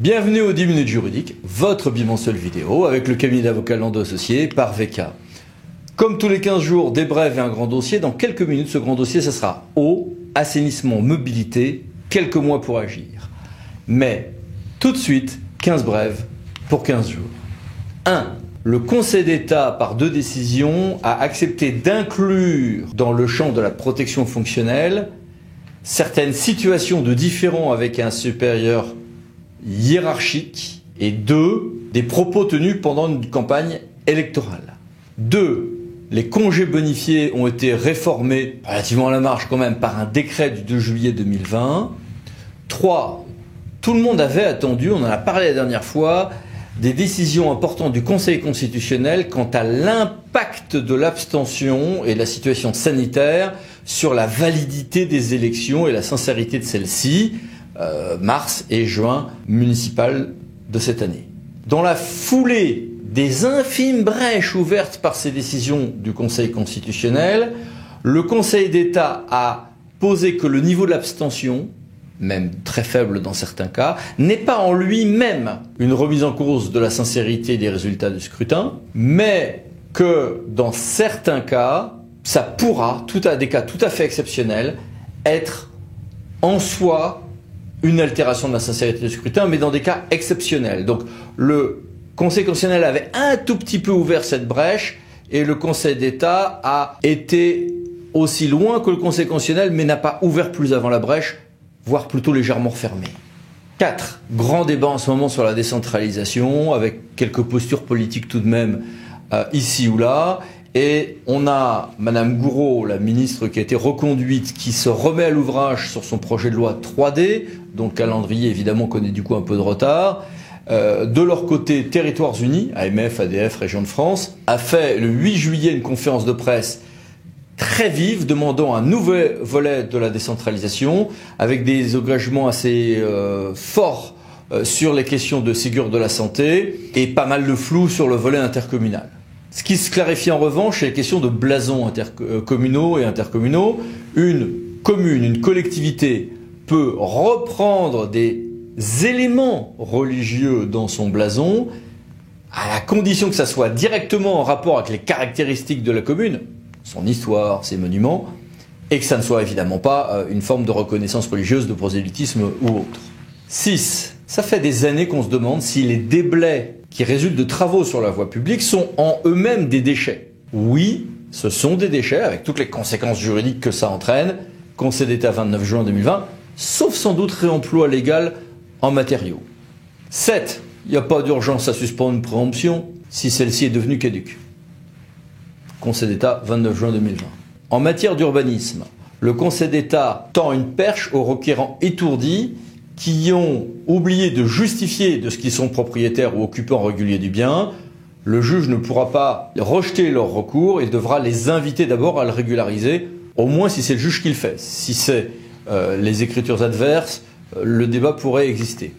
Bienvenue aux 10 minutes juridiques, votre bimensuel vidéo avec le cabinet d'avocats Landau Associés par VK. Comme tous les 15 jours, des brèves et un grand dossier. Dans quelques minutes, ce grand dossier, ce sera eau, assainissement, mobilité, quelques mois pour agir. Mais tout de suite, 15 brèves pour 15 jours. 1. Le Conseil d'État, par 2 décisions, a accepté d'inclure dans le champ de la protection fonctionnelle certaines situations de différends avec un supérieur hiérarchique et 2. Des propos tenus pendant une campagne électorale. 2. Les congés bonifiés ont été réformés, relativement à la marge quand même, par un décret du 2 juillet 2020. 3. Tout le monde avait attendu, on en a parlé la dernière fois, des décisions importantes du Conseil constitutionnel quant à l'impact de l'abstention et de la situation sanitaire sur la validité des élections et la sincérité de celles-ci, mars et juin municipales de cette année. Dans la foulée des infimes brèches ouvertes par ces décisions du Conseil constitutionnel, le Conseil d'État a posé que le niveau de l'abstention, même très faible dans certains cas, n'est pas en lui-même une remise en cause de la sincérité des résultats du scrutin, mais que dans certains cas, ça pourra, à des cas tout à fait exceptionnels, être en soi une altération de la sincérité du scrutin, mais dans des cas exceptionnels. Donc le Conseil constitutionnel avait un tout petit peu ouvert cette brèche et le Conseil d'État a été aussi loin que le Conseil constitutionnel, mais n'a pas ouvert plus avant la brèche, voire plutôt légèrement fermé. 4. Grand débat en ce moment sur la décentralisation, avec quelques postures politiques tout de même ici ou là. Et on a Madame Gourault, la ministre qui a été reconduite, qui se remet à l'ouvrage sur son projet de loi 3D, dont le calendrier évidemment connaît du coup un peu de retard. De leur côté, Territoires Unis, AMF, ADF, Région de France, a fait le 8 juillet une conférence de presse très vive, demandant un nouvel volet de la décentralisation, avec des engagements assez forts sur les questions de Ségur de la santé, et pas mal de flou sur le volet intercommunal. Ce qui se clarifie en revanche, c'est les questions de blasons communaux et intercommunaux. Une commune, une collectivité peut reprendre des éléments religieux dans son blason, à la condition que ça soit directement en rapport avec les caractéristiques de la commune, son histoire, ses monuments, et que ça ne soit évidemment pas une forme de reconnaissance religieuse, de prosélytisme ou autre. 6. Ça fait des années qu'on se demande si les déblais qui résultent de travaux sur la voie publique sont en eux-mêmes des déchets. Oui, ce sont des déchets, avec toutes les conséquences juridiques que ça entraîne. Conseil d'État 29 juin 2020, sauf sans doute réemploi légal en matériaux. 7. Il n'y a pas d'urgence à suspendre une préemption si celle-ci est devenue caduque. Conseil d'État 29 juin 2020. En matière d'urbanisme, le Conseil d'État tend une perche aux requérants étourdis qui ont oublié de justifier de ce qu'ils sont propriétaires ou occupants réguliers du bien. Le juge ne pourra pas rejeter leur recours, il devra les inviter d'abord à le régulariser, au moins si c'est le juge qui le fait. Si c'est les écritures adverses, le débat pourrait exister.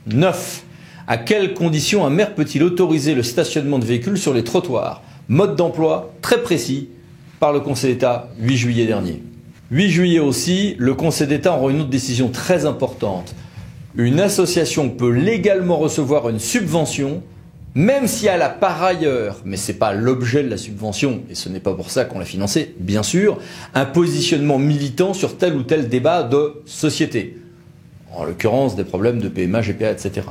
9. À quelles conditions un maire peut-il autoriser le stationnement de véhicules sur les trottoirs? Mode d'emploi très précis par le Conseil d'État 8 juillet dernier. 8 juillet aussi, le Conseil d'État aura une autre décision très importante. Une association peut légalement recevoir une subvention, même si elle a par ailleurs, mais ce n'est pas l'objet de la subvention, et ce n'est pas pour ça qu'on l'a financée, bien sûr, un positionnement militant sur tel ou tel débat de société. En l'occurrence, des problèmes de PMA, GPA, etc.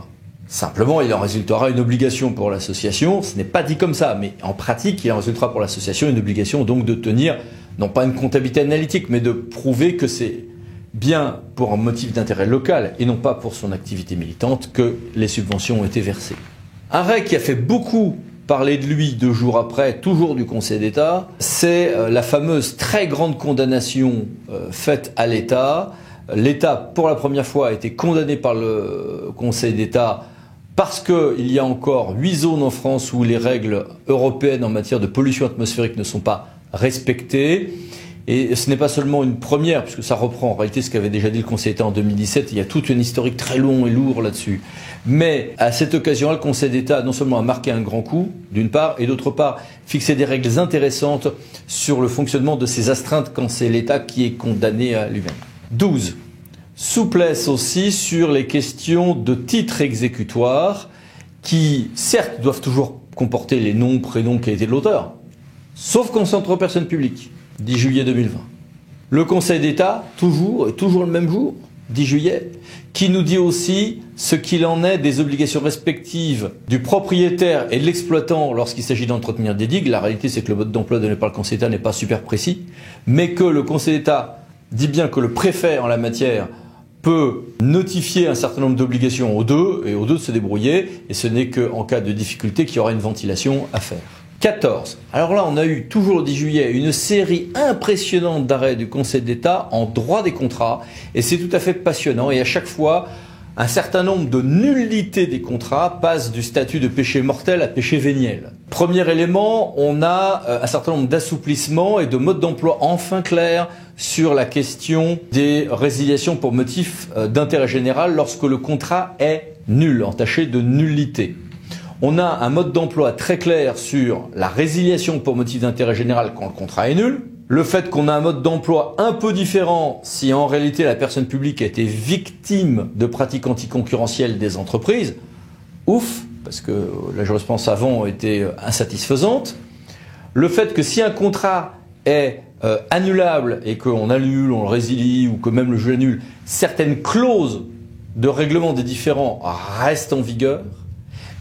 Simplement, il en résultera une obligation pour l'association. Ce n'est pas dit comme ça, mais en pratique, il en résultera pour l'association une obligation donc de tenir, non pas une comptabilité analytique, mais de prouver que c'est bien pour un motif d'intérêt local et non pas pour son activité militante que les subventions ont été versées. Un règle qui a fait beaucoup parler de lui 2 jours après, toujours du Conseil d'État, c'est la fameuse très grande condamnation faite à l'État. L'État, pour la première fois, a été condamné par le Conseil d'État parce qu'il y a encore 8 zones en France où les règles européennes en matière de pollution atmosphérique ne sont pas respectées. Et ce n'est pas seulement une première, puisque ça reprend en réalité ce qu'avait déjà dit le Conseil d'État en 2017. Il y a toute une historique très long et lourd là-dessus. Mais à cette occasion-là, le Conseil d'État non seulement a marqué un grand coup, d'une part, et d'autre part, fixé des règles intéressantes sur le fonctionnement de ces astreintes quand c'est l'État qui est condamné à lui-même. 12. Souplesse aussi sur les questions de titres exécutoires qui, certes, doivent toujours comporter les noms, prénoms, qualité de l'auteur, sauf concernant aux personnes publiques, 10 juillet 2020. Le Conseil d'État, toujours le même jour, 10 juillet, qui nous dit aussi ce qu'il en est des obligations respectives du propriétaire et de l'exploitant lorsqu'il s'agit d'entretenir des digues. La réalité, c'est que le mode d'emploi donné par le Conseil d'État n'est pas super précis, mais que le Conseil d'État dit bien que le préfet en la matière peut notifier un certain nombre d'obligations aux deux, et aux deux de se débrouiller, et ce n'est qu'en cas de difficulté qu'il y aura une ventilation à faire. 14. Alors là, on a eu, toujours le 10 juillet, une série impressionnante d'arrêts du Conseil d'État en droit des contrats, et c'est tout à fait passionnant, et à chaque fois, un certain nombre de nullités des contrats passent du statut de péché mortel à péché véniel. Premier élément, on a un certain nombre d'assouplissements et de modes d'emploi enfin clairs sur la question des résiliations pour motif d'intérêt général lorsque le contrat est nul, entaché de nullité. On a un mode d'emploi très clair sur la résiliation pour motif d'intérêt général quand le contrat est nul. Le fait qu'on a un mode d'emploi un peu différent si en réalité la personne publique a été victime de pratiques anticoncurrentielles des entreprises. Ouf, parce que la jurisprudence avant était insatisfaisante. Le fait que si un contrat est annulable et qu'on annule, on le résilie ou que même le juge annule, certaines clauses de règlement des différends restent en vigueur.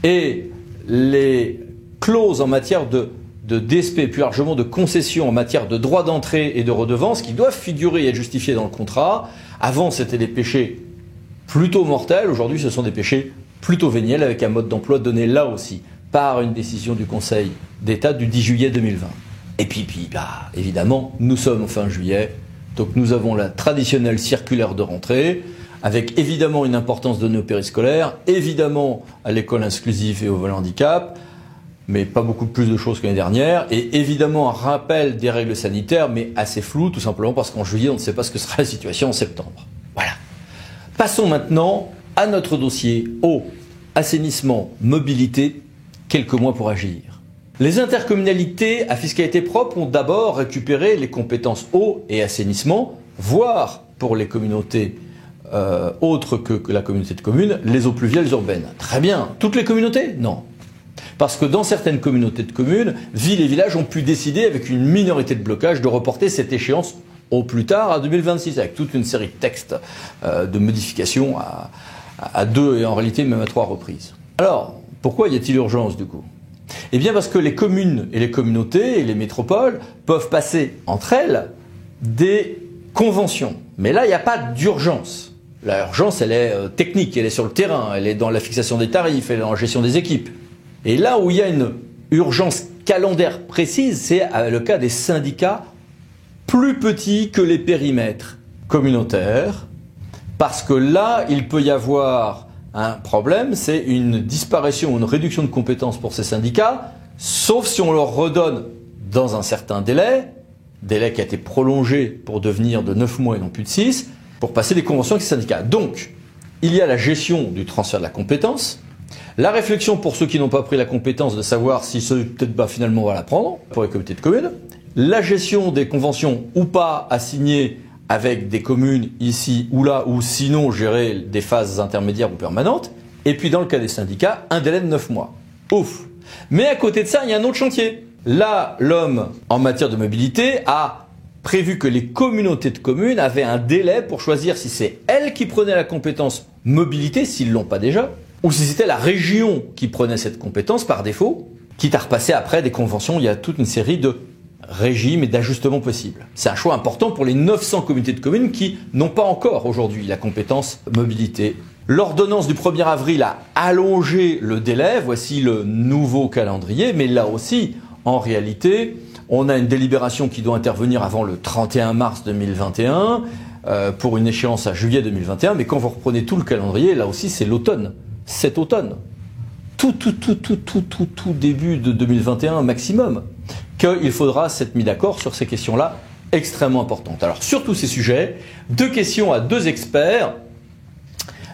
Et les clauses en matière de DSP, plus largement de concessions en matière de droit d'entrée et de redevance qui doivent figurer et être justifiées dans le contrat. Avant, c'était des péchés plutôt mortels. Aujourd'hui, ce sont des péchés plutôt véniels avec un mode d'emploi donné là aussi par une décision du Conseil d'État du 10 juillet 2020. Et puis évidemment, nous sommes fin juillet, donc nous avons la traditionnelle circulaire de rentrée, avec évidemment une importance donnée au périscolaire, évidemment à l'école inclusive et au volet handicap, mais pas beaucoup plus de choses que l'année dernière, et évidemment un rappel des règles sanitaires, mais assez flou, tout simplement parce qu'en juillet, on ne sait pas ce que sera la situation en septembre. Voilà. Passons maintenant à notre dossier eau, assainissement, mobilité, quelques mois pour agir. Les intercommunalités à fiscalité propre ont d'abord récupéré les compétences eau et assainissement, voire pour les communautés autres que la communauté de communes, les eaux pluviales urbaines. Très bien. Toutes les communautés? Non. Parce que dans certaines communautés de communes, villes et villages ont pu décider, avec une minorité de blocage, de reporter cette échéance au plus tard à 2026, avec toute une série de textes de modifications à deux et en réalité même à 3 reprises. Alors, pourquoi y a-t-il urgence du coup? Eh bien parce que les communes et les communautés et les métropoles peuvent passer entre elles des conventions. Mais là, il n'y a pas d'urgence. L'urgence, elle est technique, elle est sur le terrain, elle est dans la fixation des tarifs, elle est dans la gestion des équipes. Et là où il y a une urgence calendaire précise, c'est le cas des syndicats plus petits que les périmètres communautaires, parce que là, il peut y avoir un problème, c'est une disparition ou une réduction de compétences pour ces syndicats, sauf si on leur redonne dans un certain délai qui a été prolongé pour devenir de 9 mois et non plus de 6, pour passer des conventions avec ces syndicats. Donc, il y a la gestion du transfert de la compétence, la réflexion pour ceux qui n'ont pas pris la compétence de savoir si peut-être finalement on va la prendre pour les comités de communes, la gestion des conventions ou pas à signer avec des communes ici ou là, ou sinon gérer des phases intermédiaires ou permanentes, et puis dans le cas des syndicats, un délai de 9 mois. Ouf. Mais à côté de ça, il y a un autre chantier. Là, l'homme, en matière de mobilité, a prévu que les communautés de communes avaient un délai pour choisir si c'est elles qui prenaient la compétence mobilité, s'ils ne l'ont pas déjà, ou si c'était la région qui prenait cette compétence par défaut, quitte à repasser après des conventions. Il y a toute une série de régimes et d'ajustements possibles. C'est un choix important pour les 900 communautés de communes qui n'ont pas encore aujourd'hui la compétence mobilité. L'ordonnance du 1er avril a allongé le délai, voici le nouveau calendrier, mais là aussi, en réalité, on a une délibération qui doit intervenir avant le 31 mars 2021 pour une échéance à juillet 2021, mais quand vous reprenez tout le calendrier, là aussi c'est l'automne, cet automne, tout début de 2021 maximum, qu'il faudra s'être mis d'accord sur ces questions-là extrêmement importantes. Alors sur tous ces sujets, 2 questions à 2 experts,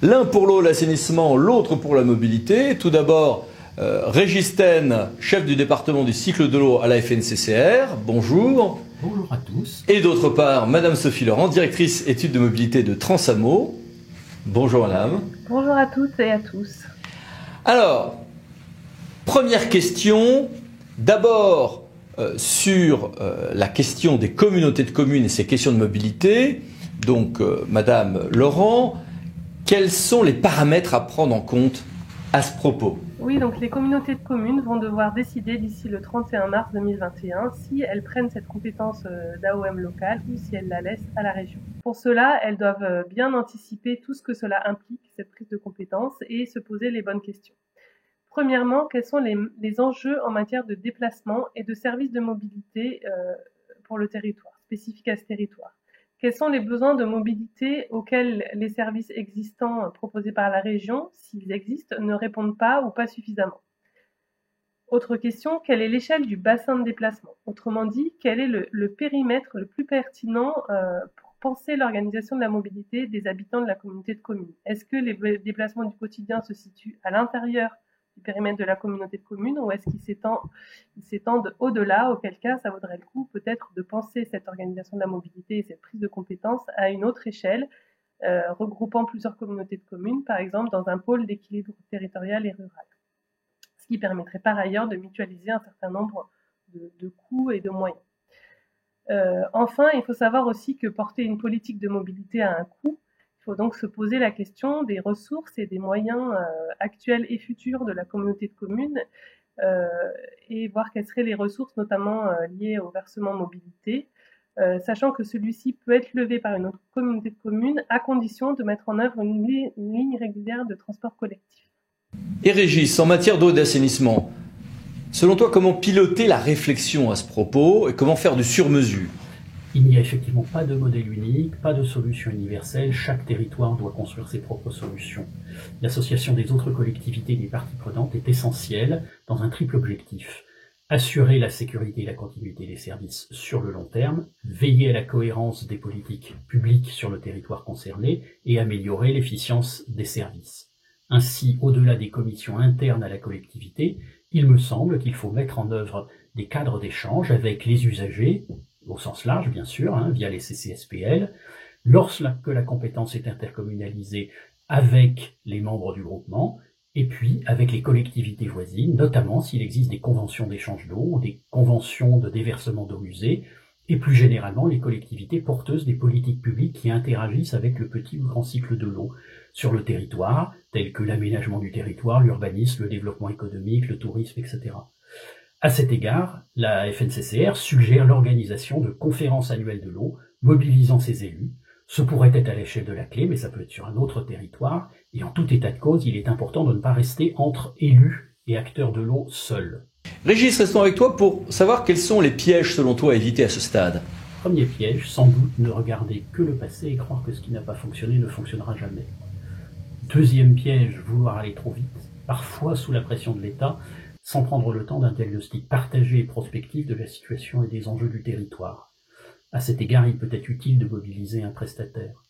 l'un pour l'eau, l'assainissement, l'autre pour la mobilité. Tout d'abord, Régis Ten, chef du département du cycle de l'eau à la FNCCR. Bonjour. Bonjour à tous. Et d'autre part, Madame Sophie Laurent, directrice études de mobilité de Transamo. Bonjour madame. Bonjour à toutes et à tous. Alors, première question, d'abord sur la question des communautés de communes et ces questions de mobilité. Donc, madame Laurent, quels sont les paramètres à prendre en compte à ce propos? Oui, donc les communautés de communes vont devoir décider d'ici le 31 mars 2021 si elles prennent cette compétence d'AOM locale ou si elles la laissent à la région. Pour cela, elles doivent bien anticiper tout ce que cela implique, cette prise de compétence, et se poser les bonnes questions. Premièrement, quels sont les enjeux en matière de déplacement et de services de mobilité pour le territoire, spécifiques à ce territoire? Quels sont les besoins de mobilité auxquels les services existants proposés par la région, s'ils existent, ne répondent pas ou pas suffisamment? Autre question, quelle est l'échelle du bassin de déplacement? Autrement dit, quel est le périmètre le plus pertinent pour penser l'organisation de la mobilité des habitants de la communauté de communes? Est-ce que les déplacements du quotidien se situent à l'intérieur du périmètre de la communauté de communes ou est-ce qu'ils s'étendent au-delà, auquel cas ça vaudrait le coup peut-être de penser cette organisation de la mobilité et cette prise de compétences à une autre échelle, regroupant plusieurs communautés de communes, par exemple dans un pôle d'équilibre territorial et rural, ce qui permettrait par ailleurs de mutualiser un certain nombre de coûts et de moyens. Enfin, il faut savoir aussi que porter une politique de mobilité a un coût. Il faut donc se poser la question des ressources et des moyens actuels et futurs de la communauté de communes et voir quelles seraient les ressources notamment liées au versement mobilité, sachant que celui-ci peut être levé par une autre communauté de communes à condition de mettre en œuvre une ligne régulière de transport collectif. Et Régis, en matière d'eau et d'assainissement, selon toi, comment piloter la réflexion à ce propos et comment faire du sur-mesure? Il n'y a effectivement pas de modèle unique, pas de solution universelle, chaque territoire doit construire ses propres solutions. L'association des autres collectivités et des parties prenantes est essentielle dans un triple objectif. Assurer la sécurité et la continuité des services sur le long terme, veiller à la cohérence des politiques publiques sur le territoire concerné et améliorer l'efficience des services. Ainsi, au-delà des commissions internes à la collectivité, il me semble qu'il faut mettre en œuvre des cadres d'échange avec les usagers, au sens large bien sûr, via les CCSPL, lorsque la compétence est intercommunalisée avec les membres du groupement, et puis avec les collectivités voisines, notamment s'il existe des conventions d'échange d'eau ou des conventions de déversement d'eau usée, et plus généralement les collectivités porteuses des politiques publiques qui interagissent avec le petit ou grand cycle de l'eau sur le territoire, tels que l'aménagement du territoire, l'urbanisme, le développement économique, le tourisme, etc. À cet égard, la FNCCR suggère l'organisation de conférences annuelles de l'eau, mobilisant ses élus. Ce pourrait être à l'échelle de la clé, mais ça peut être sur un autre territoire, et en tout état de cause, il est important de ne pas rester entre élus et acteurs de l'eau seuls. Régis, restons avec toi pour savoir quels sont les pièges selon toi à éviter à ce stade. Premier piège, sans doute ne regarder que le passé et croire que ce qui n'a pas fonctionné ne fonctionnera jamais. Deuxième piège, vouloir aller trop vite, parfois sous la pression de l'État, sans prendre le temps d'un diagnostic partagé et prospectif de la situation et des enjeux du territoire. À cet égard, il peut être utile de mobiliser un prestataire.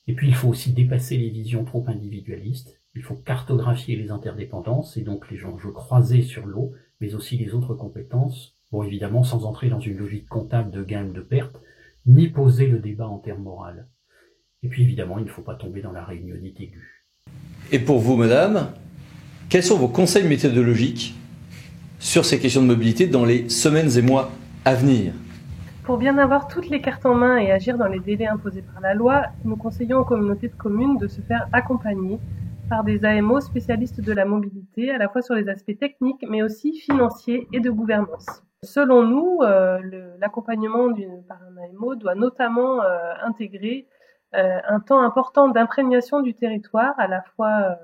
Et puis, il faut aussi dépasser les visions trop individualistes. Il faut cartographier les interdépendances et donc les enjeux croisés sur l'eau, mais aussi les autres compétences. Bon, évidemment, sans entrer dans une logique comptable de gain ou de perte, ni poser le débat en termes moraux. Et puis, évidemment, il ne faut pas tomber dans la réunionnite aiguë. Et pour vous, madame, quels sont vos conseils méthodologiques sur ces questions de mobilité dans les semaines et mois à venir? Pour bien avoir toutes les cartes en main et agir dans les délais imposés par la loi, nous conseillons aux communautés de communes de se faire accompagner par des AMO spécialistes de la mobilité, à la fois sur les aspects techniques, mais aussi financiers et de gouvernance. Selon nous, l'accompagnement par un AMO doit notamment intégrer un temps important d'imprégnation du territoire, à la fois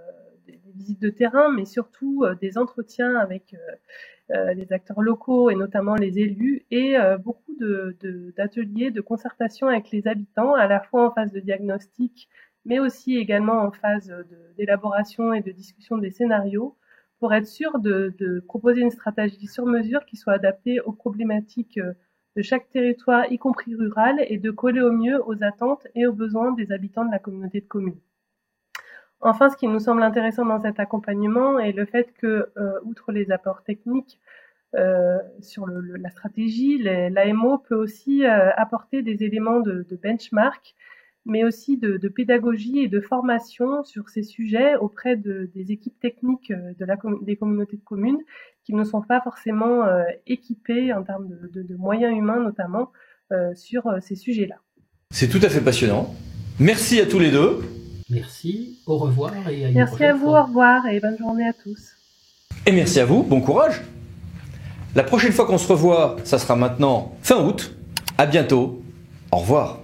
des visites de terrain, mais surtout des entretiens avec les acteurs locaux et notamment les élus, et beaucoup d'ateliers de concertation avec les habitants, à la fois en phase de diagnostic, mais aussi également en phase d'élaboration et de discussion des scénarios, pour être sûr de proposer une stratégie sur mesure qui soit adaptée aux problématiques de chaque territoire, y compris rural, et de coller au mieux aux attentes et aux besoins des habitants de la communauté de communes. Enfin, ce qui nous semble intéressant dans cet accompagnement est le fait que, outre les apports techniques sur la stratégie, l'AMO peut aussi apporter des éléments de benchmark mais aussi de pédagogie et de formation sur ces sujets auprès des équipes techniques des communautés de communes qui ne sont pas forcément équipées en termes de moyens humains notamment sur ces sujets-là. C'est tout à fait passionnant. Merci à tous les deux. Merci, au revoir et à une Merci prochaine à vous, fois. au revoir et bonne journée à tous. Et merci à vous, bon courage. La prochaine fois qu'on se revoit, ça sera maintenant fin août. À bientôt. Au revoir.